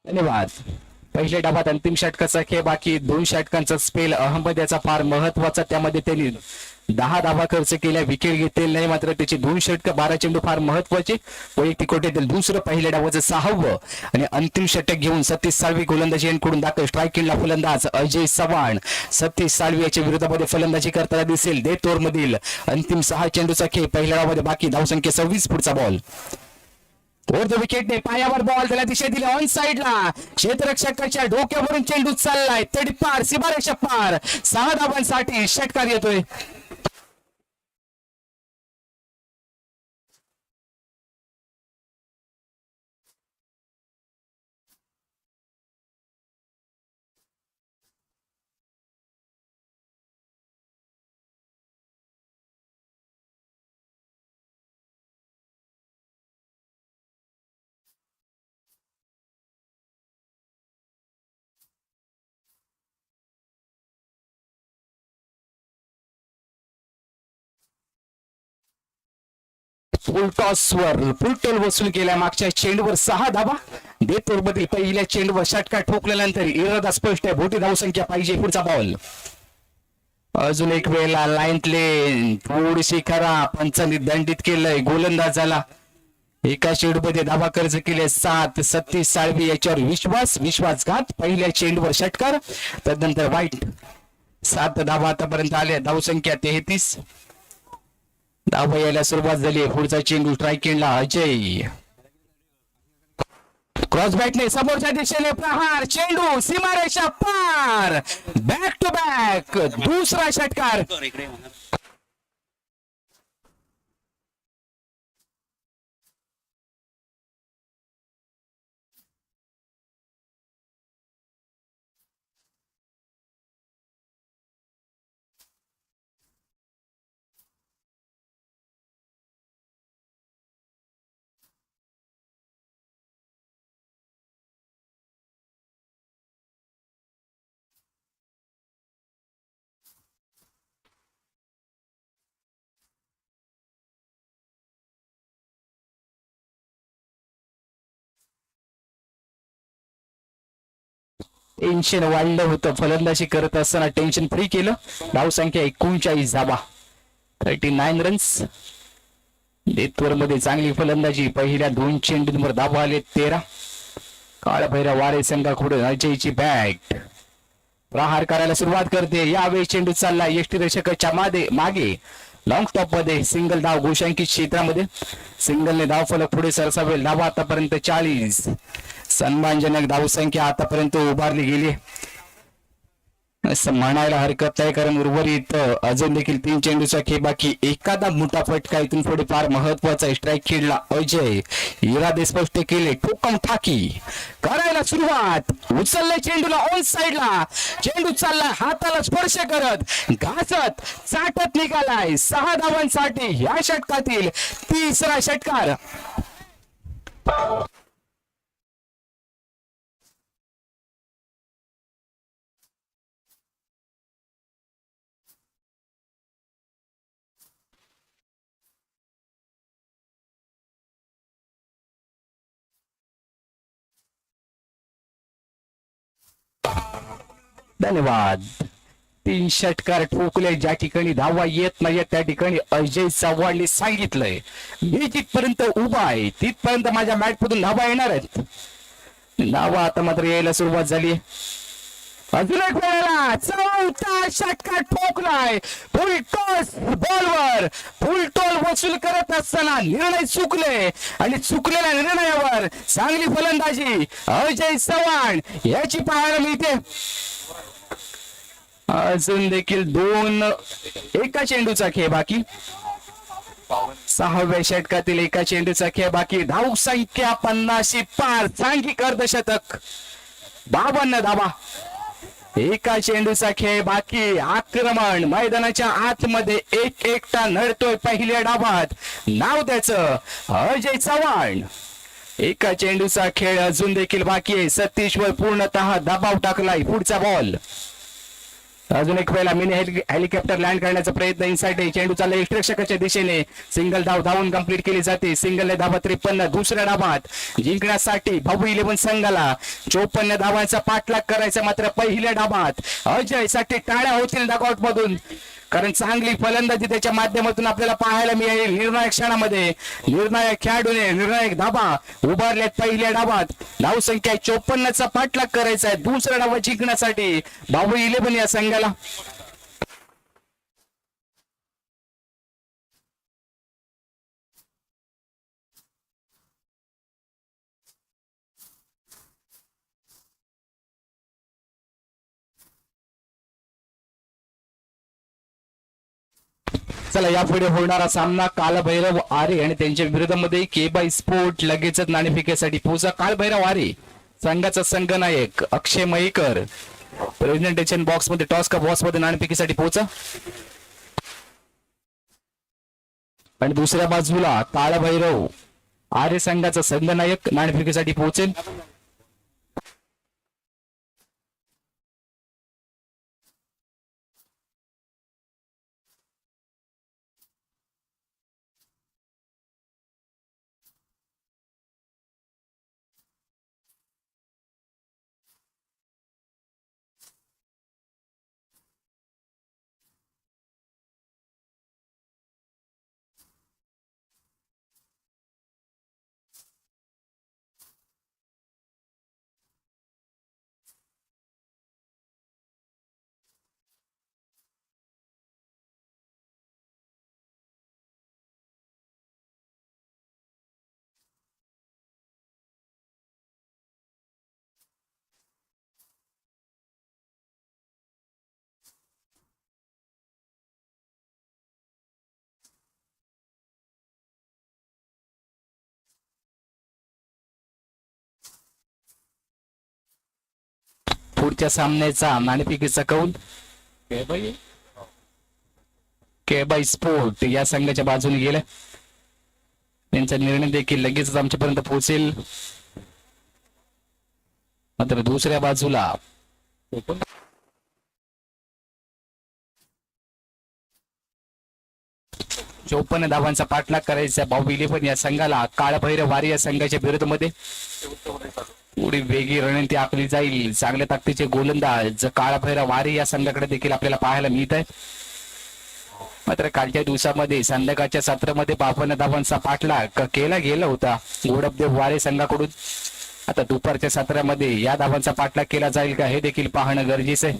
धन्यवाद. पहिल्या डावात अंतिम षटकाचा खेळ बाकी. 2 षटकांचा स्पेल अहमद फार महत्वाचा. त्यामध्ये त्यांनी 10 धावा खर्च केल्या, विकेट घेतलेली नाही. मात्र त्याची 2 षटकं 12 चेंडू फार महत्वाचे. वैयक्तिक कोट्यातील दुसरं पहिल्या डावाचं 6वं आणि अंतिम षटक घेऊन सतीश साळवी गोलंदाजी यांकडून दाखल. स्ट्राईक फलंदाज अजय चव्हाण. सतीश साळवी याच्या विरोधामध्ये फलंदाजी करताना दिसेल. देतोर मधील अंतिम 6 चेंडूचा खेळ. पहिल्या डावामध्ये बाकी. धावसंख्या 26. पुढचा बॉल विकेटने पायावर बॉल त्याला दिशा दिली ऑन साइडला. क्षेत्ररक्षकाच्या डोक्यावरून चेंडू चाललाय तडीपार सीमारेषा पार. 6 धावांसाठी षटकार येतोय. फुलटॉल वसूल केल्या. मागच्या चेंडूवर 6 धावा. देतोर मधील पहिल्या चेंडूवर षटकार ठोकल्यानंतर इरादा स्पष्ट आहे. मोठी धावसंख्या पाहिजे. पुढचा बॉल अजून एक वेळेला लाईनतले थोडीशी खरा पंचांनी दंडित केलंय. गोलंदाज झाला. एका चेंडूमध्ये धावा खर्च केले 7. सतीश साळवी याच्यावर विश्वासघात. पहिल्या चेंडूवर षटकार. त्यानंतर वाईट. 7 धावा आतापर्यंत आल्या. धावसंख्या 33. धावा यायला सुरुवात झाली. पुढचा चेंडू स्ट्राईक अजय. क्रॉस बॅटने समोरच्या दिशेने प्रहार. चेंडू सीमारेषा पार. बॅक टू बॅक दुसरा षटकार. टेन्शन वाढलं होतं. फलंदाजी करत असताना टेन्शन फ्री केलं. धावसंख्या 39 धावा. 39 रन्स. देतवर मध्ये चांगली फलंदाजी. पहिल्या 2 चेंडूंवर धावा आले 13. काळभैरा वारे संघाकडून अजयची बॅट प्रहार करायला सुरुवात करते. यावेळी चेंडू चालला यष्टीरक्षकाच्या मागे. लॉंग स्टॉप मध्ये सिंगल धाव. गोशांकित क्षेत्रामध्ये सिंगलने धाव फलक पुढे सरसावेल. धावा आतापर्यंत 40. सन्मानजनक धावसंख्या आतापर्यंत उभारली गेली असं म्हणायला हरकत नाही. कारण उर्वरित अजून देखील 3 चेंडूचा खेळ बाकी. एखादा मोठा फटका इथून पुढे फार महत्वाचा. स्ट्राईक खेळला अजय. इरादे स्पष्ट केले. ठोकम ठाकी करायला सुरुवात. उचलले चेंडूला ऑन साइडला. चेंडू चालला हाताला स्पर्श करत घासत चाटत निघालाय. 6 धावांसाठी या षटकातील तिसरा षटकार. धन्यवाद. 3 षटकार ठोकले. ज्या ठिकाणी धावा येत नाही त्या ठिकाणी अजय चव्हाणने सांगितलंय मी जिथपर्यंत उभा आहे तिथपर्यंत माझ्या मॅट मधून धावा येणार आहेत. धावा आता मात्र यायला सुरुवात झाली. अजून एक वेळेला 4था षटकार ठोकलाय. फुल टॉस बॉलवर फुल टॉल वसूल करत असताना निर्णय चुकले आणि चुकलेल्या निर्णयावर चांगली फलंदाजी अजय चव्हाण याची पाहायला मिळते. अजून देखील 2 एका चेंडूचा खेळ बाकी. 6व्या षटकातील एका चेंडूचा खेळ बाकी. धावसंख्या 50 पार. सांघिक अर्धशतक. 52 धावा. एका चेंडूचा खेळ बाकी. आक्रमण मैदानाच्या आतमध्ये एक एकटा नडतोय पहिल्या डावात. नाव त्याचं अजय चव्हाण. एका चेंडूचा खेळ अजून देखील बाकी आहे. सतीशवर पूर्णतः दबाव टाकलाय. पुढचा बॉल अजून एक वेळेला मिनी हेलिकॉप्टर लँड करण्याचा प्रयत्न इनसाइड आहे. चेंडू चालला यष्टिरक्षकाच्या दिशेने. सिंगल धाव धावून कंप्लीट केली जाते. सिंगल धावा 53. दुसऱ्या डावात जिंकण्यासाठी भाऊ 11 संघाला 54 धावांचा पाठलाग करायचा. मात्र पहिल्या डावात अजय साठी टाळ्या होतील डगआउट मधून, कारण चांगली फलंदाजी त्याच्या माध्यमातून आपल्याला पाहायला मिळेल. निर्णायक क्षणामध्ये निर्णायक खेळाडूने निर्णायक धाबा उभारल्यात. पहिल्या डावात धावसंख्या 54चा पाठलाग करायचा आहे. दुसऱ्या डावात जिंकण्यासाठी भाऊ 11 या संघाला. चला यापुढे होणारा सामना कालभैरव आरे आणि त्यांच्या विरोधामध्ये केबाई स्पोर्ट लगेचच नाणेफेकीसाठी पोहोचा. कालभैरव आरे संघाचा संघनायक अक्षय मयेकर प्रेझेंटेशन बॉक्स मध्ये टॉस का बॉक्स मध्ये नाणेफेकीसाठी पोहोचा. आणि दुसऱ्या बाजूला कालभैरव आरे संघाचा संघनायक नाणेफेकीसाठी पोहोचेल. पुढच्या सामन्याचा नाणेफेकीचा कौल केबाई स्पोर्ट या संघाच्या बाजूने गेला. त्यांचा निर्णय देखील लगेचच आमच्यापर्यंत पोहोचेल. मात्र दुसऱ्या बाजूला 54 धावांचा पाठलाग करायचा भाऊ 11 या संघाला. काळभैरव वारी या संघाच्या विरोधामध्ये थोडी वेगळी रणनीती आखली जाईल. चांगल्या ताकदीचे गोलंदाज काळभैरव वारी या संघाकडे देखील आपल्याला पाहायला मिळत आहे. मात्र कालच्या दिवसामध्ये संध्याकाळच्या सत्रामध्ये 52 धावांचा पाठलाग केला गेला होता गोडबदेव वारे संघाकडून. आता दुपारच्या सत्रामध्ये या धावांचा पाठलाग केला जाईल का हे देखील पाहणं गरजेचं आहे.